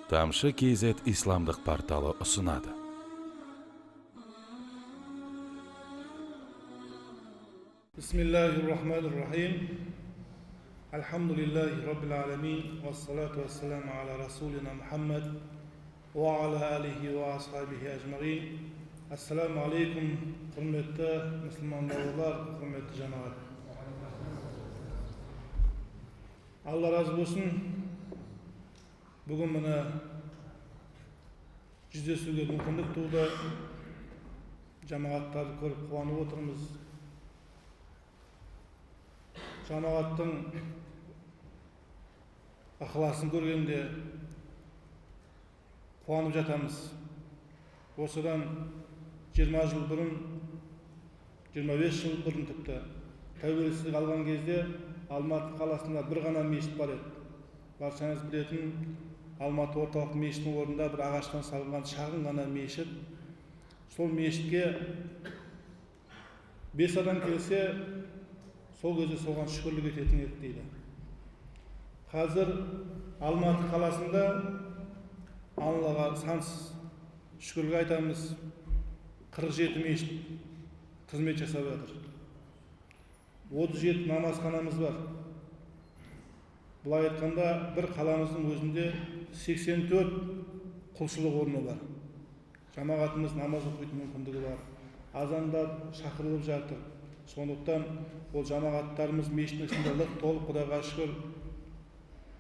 Тамшы KZ исламдық порталы ұсынады. Бисмиллахир-рахманир-рахим. Алхамдулиллахи раббил аламин. Вассалату вассаламу аля расулина Мухаммад ва аля алихи ва асхабихи ажмағин. Ассаламу алейкум, құрметті мұсылман бауырлар, құрметті жамағат. Алла разы болсын. Бүгін міне жүздесуге мүмкіндік туды. Жамағаттарды көріп қуанып отырмыз. Жамағаттың ықыласын көргенде қуанып жатамыз. Осыдан 20 жыл бұрын, 25 жыл бұрын тіпті тәуелсіздік алған кезде Алматы қаласында бір ғана мешіт бар еді. Баршаңыз білетін Алматы орталық мешітінің орнында бір ағаштан салынған шағын ғана мешіт. Сол мешітке 5 адам келсе, сол кезде соған шүкірлік ететін еді дейді. Қазір Алматы қаласында Аллаға сансыз шүкірлік айтамыз. 47 мешіт қызмет жасап жатыр. 37 намазханамыз бар. Бұлай айтқанда бір қаламыздың өзінде 84 құлшылық орны бар. Жамағатымыз намаз оқитын мүмкіндігі бар. Азандар шақырылып жатыр. Сондықтан ол жамағаттарымыз мешіттің ішінде лық толып, Құдайға шүкір,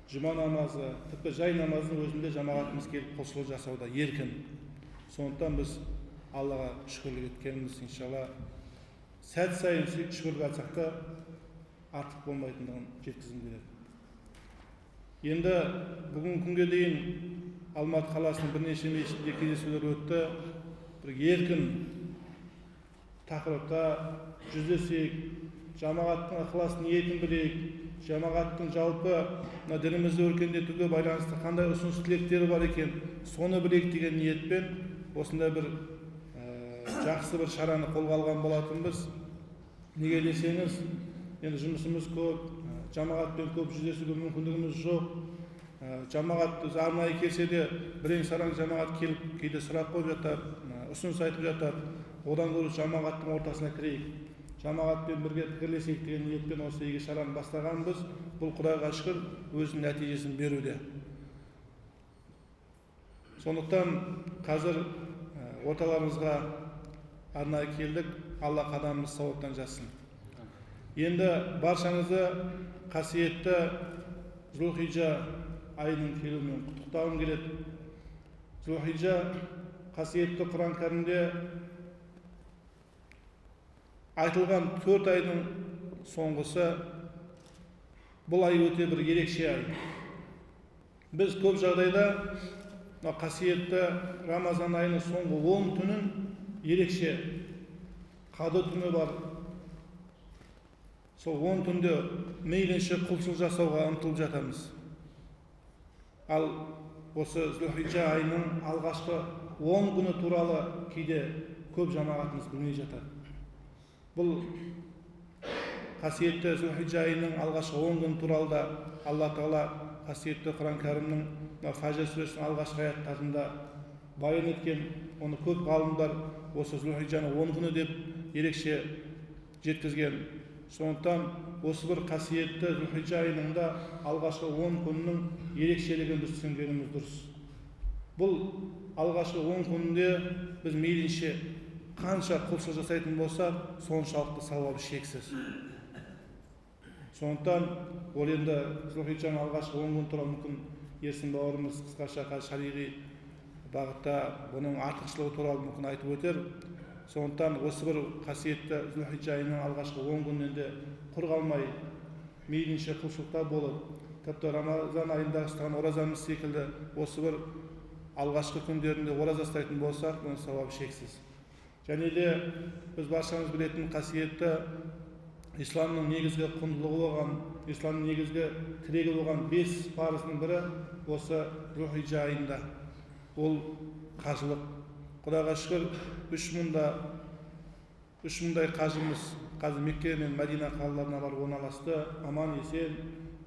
жұма намазы, тіпті жай намазының өзінде жамағатымыз келіп құлшылық жасауда еркін. Сондықтан біз Аллаға шүкірлік еткеніміз, иншалла, сәт сайын шүкірлік айтсақ та артық болмайтындығын жеткізгім келеді. Енді бүгінгі күнге дейін Алматы қаласының бірнеше мешітінде кездесулер өтті. Бір еркін тақырыпта жүздесейік, жамағаттың ықылас ниетін білейік, жамағаттың жалпы дінімізді өркендетуге байланысты қандай ұсыныс тілектері бар екен, соны білейік деген ниетпен осындай бір жақсы бір шараны қолға алған болатынбыз. Неге десеңіз, енді жұмысымыз көп, жамағатпен көп жүздесуге мүмкіндігіміз жоқ. Жамағат арнайы келсе де бірең сараң жамағат келіп кейде сұрақ қойып жатады, ұсыныс айтып жатады. Одан көрі жамағаттың ортасына кірейік, жамағатпен бірге пікірлесейік деген ниетпен осы игі шараны бастағанбыз. Бұл Құдайға шүкір өзінің нәтижесін беруде. Сондықтан қазір орталарымызға арнайы келдік. Алла қадамымыз сауаптан жазсын. Енді баршаңызды қасиетті Зүл-Хиджа айының келуімен құттықтауым келеді. Зүл-Хиджа қасиетті Құран кәрімде айтылған 4 айдың соңғысы. Бұл ай өте бір ерекше ай. Біз көп жағдайда қасиетті Рамазан айының соңғы 10 түнін ерекше қадір түні бар. Сол 10 түнде мейлінше құлшылық жасауға ұмтылып жатамыз. Ал осы Зүл-Хиджа айының алғашқы 10 күні туралы кейде көп жамағатымыз білмей жатады. Бұл қасиетті Зүл-Хиджа айының алғашқы 10 күні туралы да Алла Тағала қасиетті Құран кәрімнің Фажр сүресінің алғашқы аяттарында баян еткен. Оны көп ғалымдар осы Зүл-Хиджаның 10 күні деп ерекше жеткізген. Сондықтан осы бір қасиетті Зүл-Хиджа айының да алғашқы 10 күннің ерекшелігін біз түсінгеніміз дұрыс. Бұл алғашқы 10 күнінде біз мейлінше қанша құлшылық жасайтын болса, соншалықты сауабы шексіз. Сондықтан ол енді Зүл-Хиджаның алғашқы 10 күн туралы мүмкін Ерсін бауырымыз қысқаша шариғи бағытта бұның артықшылығы туралы мүмкін айтып өтер. Сондықтан осы бір қасиетті Зүл-Хиджа айының алғашқы 10 күнінде құр қалмай, мейлінше құлшылықта болып, тіпті Рамазан айында ұстаған оразамыз секілді осы бір алғашқы күндерінде ораза ұстайтын болсақ, бұның сауабы шексіз. Және де біз баршамыз білетін қасиетті исламның негізгі құндылығы болған, исламның негізгі тірегі болған 5 парыздың бірі осы Зүл-Хиджа айында. Ол қажылық. Құдайға шүкір 3 мыңдай қажымыз қазір Мекке мен Мәдина қалаларына барып орналасты, аман есен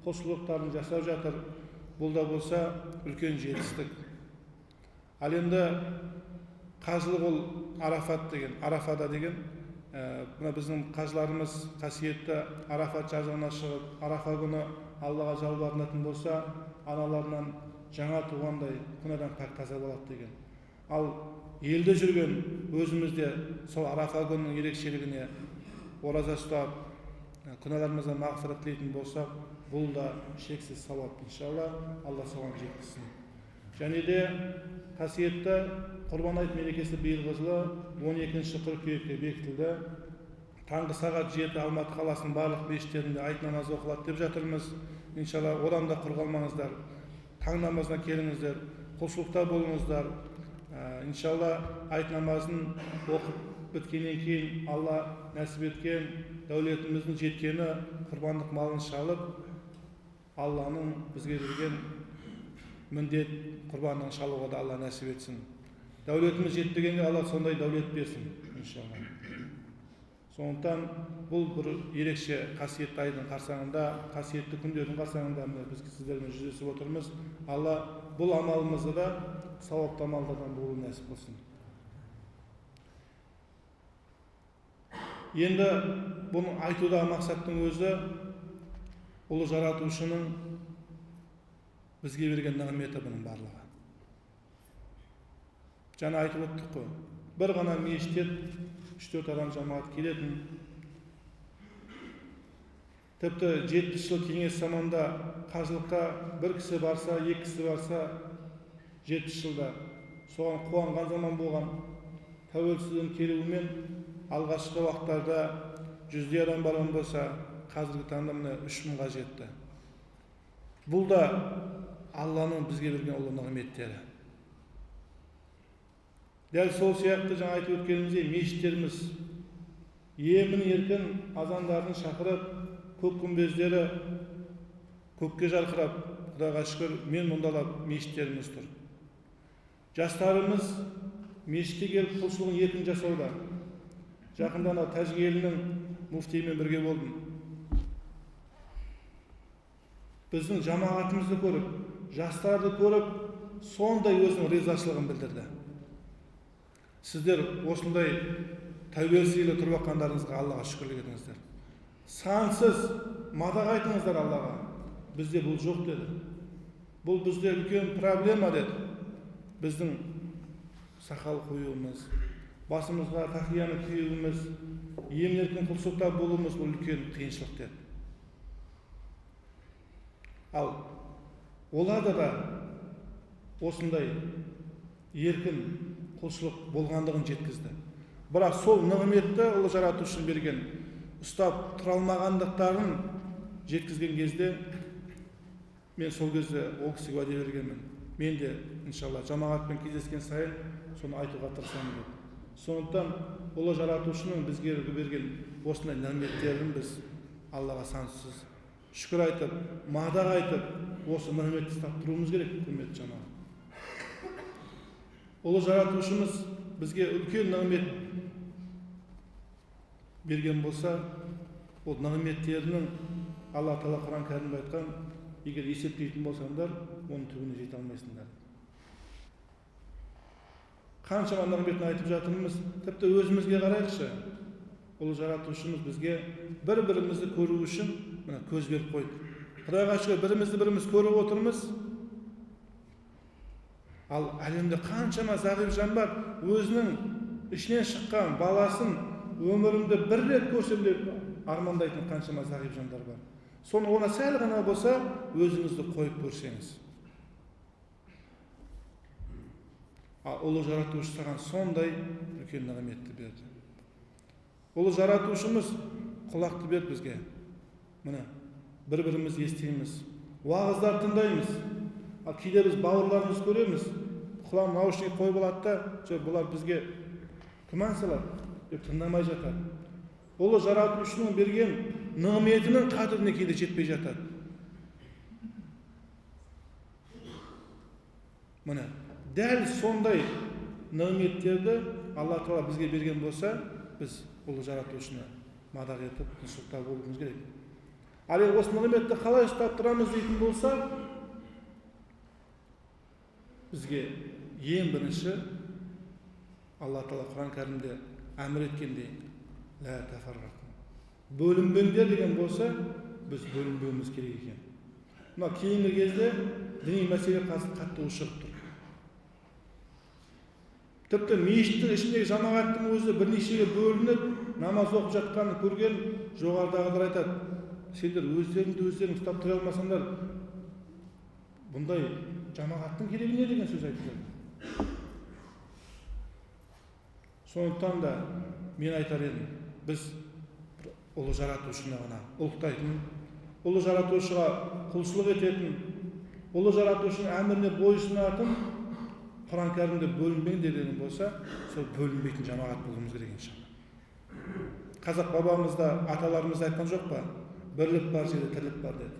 құлшылықтарын жасап жатыр. Бұл да болса үлкен жетістік. Ал енді қажылық ол арафада деген мына біздің қажыларымыз қасиетті арафат жазығына шығып, арафа күні Аллаға жалбарынатын болса, аналарынан жаңа туғандай күнәдан пәк таза болады деген. Ал елде жүрген өзімізде сол арафа күнінің ерекшелігіне ораза ұстап, күнәларымыздан мағфират тілейтін болсақ, бұл да шексіз сауап, иншалла, Алла соған жеткізсін. Және де қасиетті Құрбан айт мерекесі биылғы жылы 12 қыркүйекке бекітілді. Таңғы сағат 7 Алматы қаласының барлық мешіттерінде айт намазы оқылады деп жатырмыз. Иншалла, одан да құр қалмаңыздар. Таң намазына келіңіздер, құлшылықта болыңыздар. Иншалла, айт намазын оқып біткеннен кейін Алла нәсіп еткен дәулетіміздің жеткені құрбандық малын шалып, Алланың бізге берген міндет құрбандығын шалуға да Алла нәсіп етсін. Дәулетіміз жетпегенге Алла сондай дәулет берсін, иншалла. Сондықтан бұл бір ерекше қасиетті айдың қарсаңында, қасиетті күндердің қарсаңында біз сіздермен жүздесіп отырмыз. Алла бұл амалымызды да сауапты амалдардан болуын нәсіп қылсын. Енді бұны айтудағы мақсаттың өзі ұлы жаратушының бізге берген нығметі бұның барлығы. Жаңа айтып өттік қой, бір ғана мешітте 3-4 адам жамағат келетін. Тіпті 70 жыл кеңес заманда қажылыққа бір кісі барса, 2 кісі барса, 70 жылда соған қуанған заман болған. Тәуелсіздіктің келуімен алғашқы уақыттарда 100 адам барған болса, қазіргі таңда міне 3000-ға жетті. Бұл да Алланың бізге берген ұлы нығметтері. Дәл сол сияқты жаңа айтып өткеніміздей мешіттеріміз емін-еркін азандарын шақырып, көк күмбездері көкке жарқырап, Құдайға шүкір, мен мұндалап мешіттеріміз тұр. Жастарымыз мешітке келіп құлшылығын еркін жасауда. Жақында Тәжік елінің муфтиімен бірге болдым. Біздің жамағатымызды көріп, жастарды көріп, сондай өзінің ризашылығын білдірді. Сіздер осындай тәуелсіздікте тұрып жатқандарыңызға Аллаға шүкірлік етіңіздер. Сансыз мадақ айтыңыздар Аллаға. Бізде бұл жоқ деді. Бұл бізде үлкен проблема деді. Біздің сақал қоюымыз, басымызға тақияны киюіміз, емін-еркін құлшылықта болуымыз бұл үлкен қиыншылық деді. Ал оларда да осындай еркін құлшылық болғандығын жеткізді. Бірақ сол нығметті ұлы жаратушының берген, ұстап тұра алмағандықтарын жеткізген кезде мен сол кезде ол кісіге уәде бергенмін. Мен де иншалла жамағатпен кездескен сайын соны айтуға тырысамын деп. Сондықтан ұлы жаратушының бізге берген осындай нығметтерін біз Аллаға сансыз шүкір айтып, мадақ айтып, осы нығметті ұстап тұруымыз керек, құрметті жамағат. Ұлы жаратушымыз бізге үлкен нығмет берген болса, ол нығметтерінің Алла Тағала Құран кәрімде айтқан, егер есептейтін болсаңдар, оның түбіне жете алмайсыңдар. Қаншама нығметін айтып жатырмыз, тіпті өзімізге қарайықшы. Ұлы жаратушымыз бізге бір-бірімізді көру үшін көз беріп қойды. Құдайға шүкір, бірімізді көріп отырмыз. Ал әлемде қаншама зағип жан бар, өзінің ішінен шыққан баласын өмірімді бір рет көрсем деп армандайтын қаншама зағип жандар бар. Соны ona сәл ғана болса, өзіңізді қойып көрсеңіз. Ал ұлы жаратушы саған сондай үлкен нығметті берді. Ұлы жаратушымыз құлақты берді бізге. Міне, бір-біріміз естиміз, уағыздар тыңдаймыз. Ал кейде біз бауырларымыз көреміз, құлағын наушник қойып алады да, бұлар бізге күмән салады деп тыңдамай жатады. Ұлы жаратушының берген нығметінің қадіріне кейде жетпей жатады. Міне, дәл сондай нығметтерді Алла Тағала бізге берген болса, біз ұлы жаратушыны мадақ етіп, құлшылықта болуымыз керек. Ал осы нығметті қалай ұстап тұрамыз дейтін болса, бізге ең бірінші Алла Тағала Құран кәрімде әмір еткендей, лә тафаррақу. Бөлінбеңдер деген болса, біз бөлінбеуіміз керек екен. Мына кейінгі кезде діни мәселе қатты ушығып тұр. Тіпті мешіттің ішіндегі жамағаттың өзі бірнешеге бөлініп, намаз оқып жатқанын көрген жоғарыдағылар айтады: сендер өздеріңді ұстап тұра алмасаңдар, бұндай жамағаттың керегі не деген сөз айтылады. Сондықтан да мен айтар едім, біз ұлы жаратушыны ғана ұлықтайтын, ұлы жаратушыға құлшылық ететін, ұлы жаратушының әміріне бойұсынатын Құран кәрімде бөлінбең деген болса, сол бөлінбейтін жамағат болуымыз керек иншалла. Қазақ бабамызда, аталарымыз айтқан жоқ па? Бірлік бар жерде тірлік бар деді.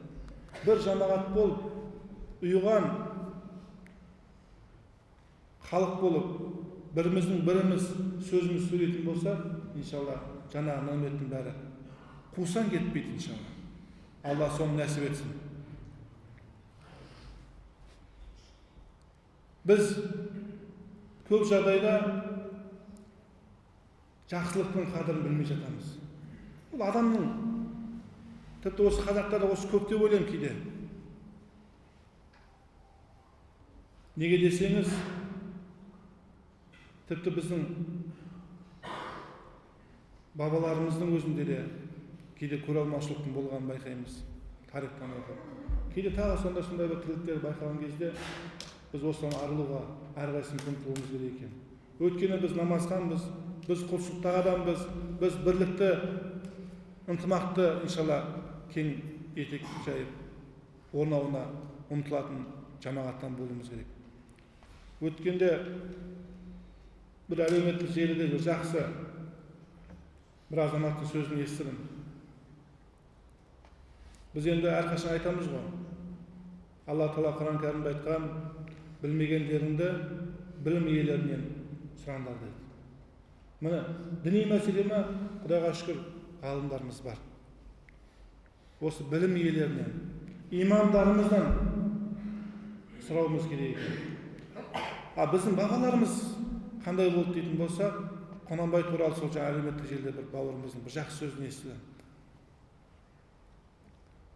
Бір жамағат болып, ұйыған халық болып, біріміз сөзіміз сөйлейтін болса, иншалла жаңағы нәметтің бәрі қусан кетпейді иншалла. Алла соны нәсіп етсін. Біз көп жағдайда жақсылықтың қадірін білмей жатамыз. Бұл адамның, тіпті осы қазақтарда осы көп деп ойлаймын кейде. Неге десеңіз, тіпті біздің бабаларымыздың өзінде де кейде көре алмаушылықтың болғанын байқаймыз, тарихтан оқып. Кейде тағы сондай бір тірліктер байқаған кезде біз осыдан арылуға әрқайсымыз ұмтылуымыз керек екен. Өйткені біз намазханбыз, біз құлшылықтағы адамбыз, біз бірлікті, ынтымақты иншалла кең етек жайып орнауына ұмтылатын жамағаттан болуымыз керек. Өткенде бір әлеуметтік желіде бір жақсы бір азаматтың сөзін естідім. Біз енді әрқашан айтамыз ғой, Алла Тағала Құран кәрімде айтқан: білмегендеріңді білім иелерінен сұраңдар дейді. Міне, діни мәселеме Құдайға шүкір ғалымдарымыз бар. Осы білім иелерінен, имамдарымыздан сұрауымыз керек екен. Біздің бабаларымыз қандай болды дейтін болса, Құнанбай туралы сол жаңа әлеуметтік желіде бір бауырымыздың бір жақсы сөзін естідім.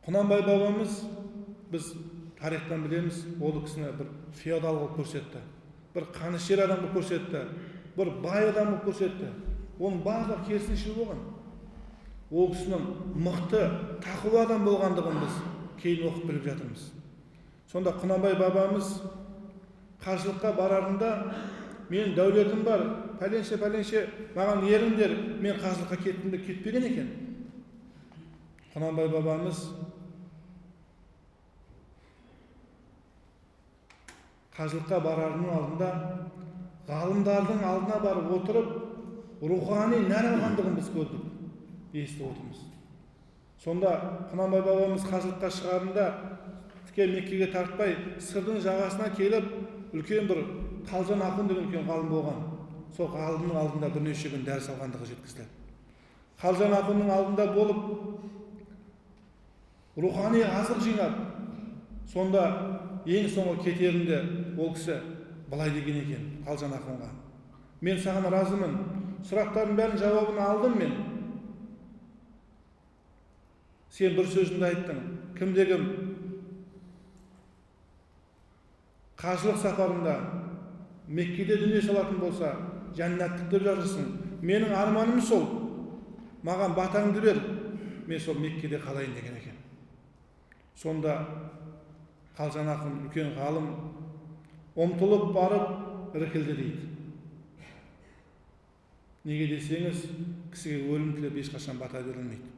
Құнанбай бабамыз, біз тарихтан білеміз, ол кісіні бір феодал қылып көрсетті, бір қанішер адам қылып көрсетті, бір бай адам қылып көрсетті. Оның барлығы керісінше болған. Ол кісінің мықты, тақуа адам болғандығын біз кейін оқып біліп жатырмыз. Сонда Құнанбай бабамыз қажылыққа барарында: мен дәулетім бар, пәленше, маған еріңдер, мен қажылыққа кеттім деп кетпеген екен. Құнанбай бабамыз қажылыққа барарының алдында ғалымдардың алдына барып отырып, рухани нәр алғандығын біз көрдік, естіп отырмыз. Сонда Құнанбай бабамыз қажылыққа шығарында тіке Меккеге тартпай, сырдың жағасына келіп, үлкен бір Қалжан Ақын деген үлкен ғалым болған. Сол ғалымның алдында бірнеше күн дәріс алғандығы жеткізіледі. Қалжан Ақынның алдында болып, рухани азық жинап, сонда ең соңғы кетерінде ол кісі былай деген екен Қалжан Ақынға: мен саған разымын, сұрақтардың бәрін жауабын алдым мен. Сен бір сөзіңді айттың, кімде-кім қажылық сапарында Меккеде дүние салатын болса, жәннаттық деп жазылсын. Менің арманым сол, маған батаңды бер, мен сол Меккеде қалайын деген екен. Сонда Қалжан Ақын үлкен ғалым ұмтылып барып іркілді дейді. Неге десеңіз, кісіге өлім тілеп ешқашан бата берілмейді.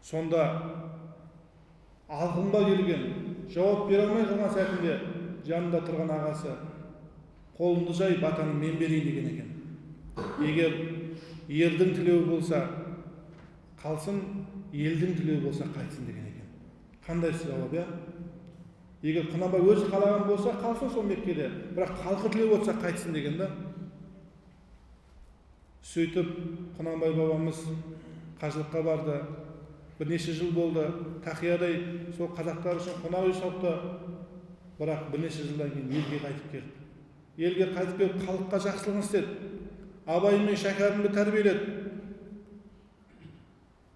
Сонда алқынға келген, жауап бере алмай қалған сәтінде жанында тұрған ағасы: қолымды жай, батаны мен берейін деген екен. Егер ердің тілеуі болса қалсын, елдің тілеуі болса қайтсын деген екен. Қандай жауап, иә? Егер Құнанбай өзі қалаған болса қалсын сол Меккеде, бірақ халқы тілеуі болса қайтсын деген да. Сөйтіп Құнанбай бабамыз қажылыққа барды. Бірнеше жыл болды, тақиядай сол қазақтар үшін қонақ үй салыпты. Бірақ бірнеше жылдан кейін елге қайтып келді. Елге қайтып келіп халыққа жақсылығын істеді. Абай мен шәкәрімді тәрбиеледі.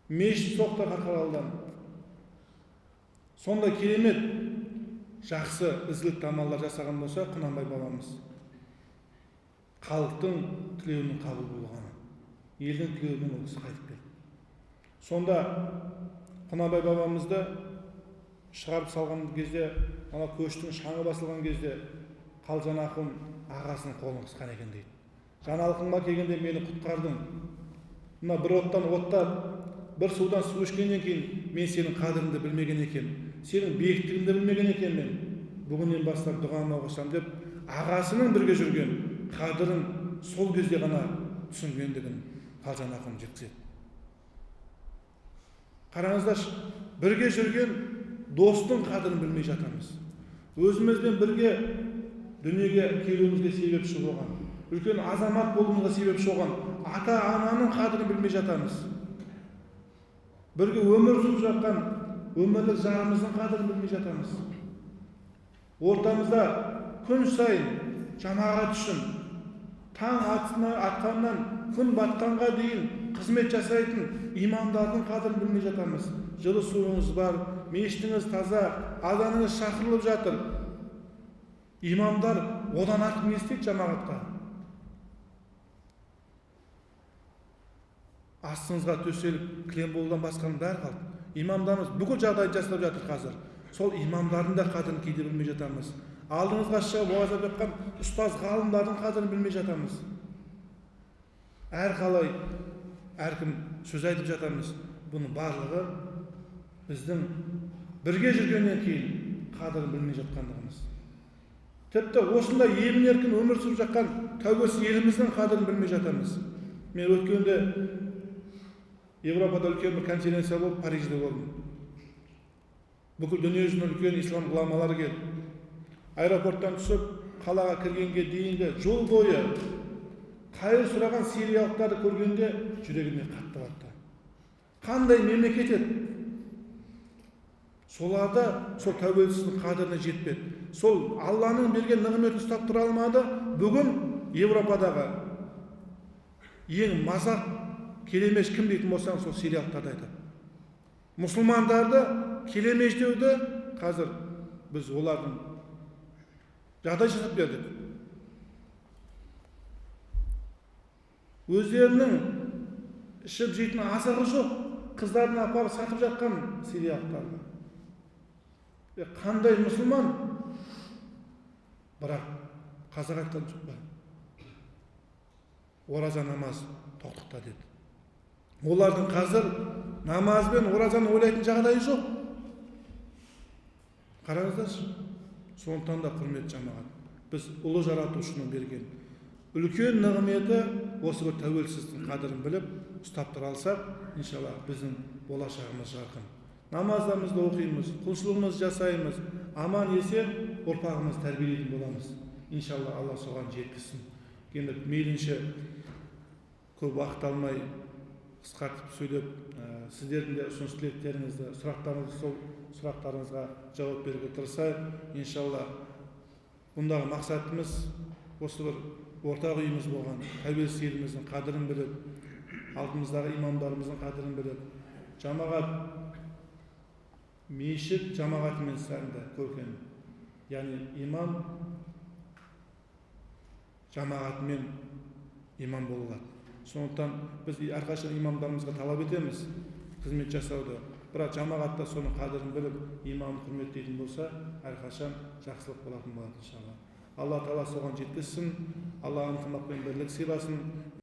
Мешіт соқты Қарқаралыдан. Сондай керемет жақсы ізгілікті амалдар жасаған болса, Құнанбай бабамыз халықтың тілеуінің қабыл болғаны, елдің тілеуімен ол кісі қайтып келді. Сонда Құнанбай бабамызды шығарып салған кезде, ана көштің шаңы басылған кезде, Қалжан ақын ағасының қолын қысқан екен дейді. Жаңалқыңға келгенде мені құтқардың. Мына бір оттан оттап, бір судан су ішкеннен кейін мен сенің қадіріңді білмеген екен, сенің биіктігіңді білмеген екен мен. Бүгіннен бастап дұғама қосам деп, ағасының бірге жүрген қадірін сол кезде ғана түсінгендігін Қалжан ақын жеткізеді. Қараңыздаршы, бірге жүрген достың қадірін білмей жатамыз. Өзімізбен бірге дүниеге келуімізге себепші болған, үлкен азамат болуымызға себепші болған ата-ананың қадірін білмей жатамыз. Бірге өмір сүріп жатқан өмірлік жарымыздың қадірін білмей жатамыз. Ортамызда күн сайын жамағат үшін таң атқаннан күн батқанға дейін қызмет жасайтын имамдардың қадірін білмей жатамыз. Жылы суыңыз бар, мешітіңіз таза, азаныңыз шақырылып жатыр. Имамдар одан артық не істейді жамағатқа? Астыңызға төселіп кілем болудан басқаның бәрі қалды. Имамдарымыз бүкіл жағдайды жасап жатыр қазір. Сол имамдардың да қадірін кейде білмей жатамыз. Алдыңызға шығып уағыз айтып жатқан ұстаз ғалымдардың қадірін білмей жатамыз. Әрқалай әркім сөз айтып жатамыз. Бұның барлығы біздің бірге жүргеннен кейін қадірін білмей жатқандығымыз. Тіпті осындай емін-еркін өмір сүріп жатқан тәуелсіз еліміздің қадірін білмей жатамыз. Мен өткенде Европада үлкен бір конференция болып, Парижде болдым. Бүкіл дүниежүзінің үлкен ислам ғұламалары келді. Аэропорттан түсіп, қалаға кіргенге дейінгі жол бойы қайыр сұраған сириялықтарды көргенде жүрегіме қатты батты. Қандай мемлекет еді? Соларда сол тәуелсіздің қадіріне жетпеді. Сол Алланың берген нығметін ұстап тұра алмады. Бүгін Европадағы ең мазақ келемеш кім дейтін болсаң, сол сириялықтарды айтады. Мұсылмандарды келемеш деуді қазір біз олардың жағдай жасап бердік. Өздерінің ішіп жейтін азығы жоқ, қыздарын апарып сатып жатқан сириялықтарды. Қандай мұсылман? Бірақ қазақ айтқан жоқ па? Ораза намаз тоқтықта деді. Олардың қазір намаз бен оразаны ойлайтын жағдайы жоқ. Қараңыздаршы. Сондықтан да құрметті жамағат, біз ұлы жаратушының берген үлкен нығметі осы бір тәуелсіздіктің қадірін біліп ұстап тұра алсақ, иншалла біздің болашағымыз жарқын. Намаздарымызды оқимыз, құлшылығымызды жасаймыз, аман есен ұрпағымыз тәрбиелейтін боламыз. Иншалла Алла соған жеткізсін. Енді мейлінше көп уақыт алмай қысқартып сөйлеп, сіздердің де ұсыныс тілектеріңізді, сұрақтарыңызға жауап беруге тырысайық. Иншалла бұндағы мақсатымыз осы бір ортақ үйіміз болған тәуелсіз еліміздің қадірін біліп, алдымыздағы имамдарымыздың қадірін біліп, жамағат мешіт жамағатымен сәнді көрген, яғни имам жамағатымен имам болуға. Сондықтан біз әрқашан имамдарымызға талап етеміз қызмет жасауды. Бірақ жамағатта соның қадірін біліп, имамын құрметтейтін болса, әрқашан жақсылық болатын болады иншалла. Алла Тағала соған жеткізсін, Алла ынтымақ пен бірлік сыйласын.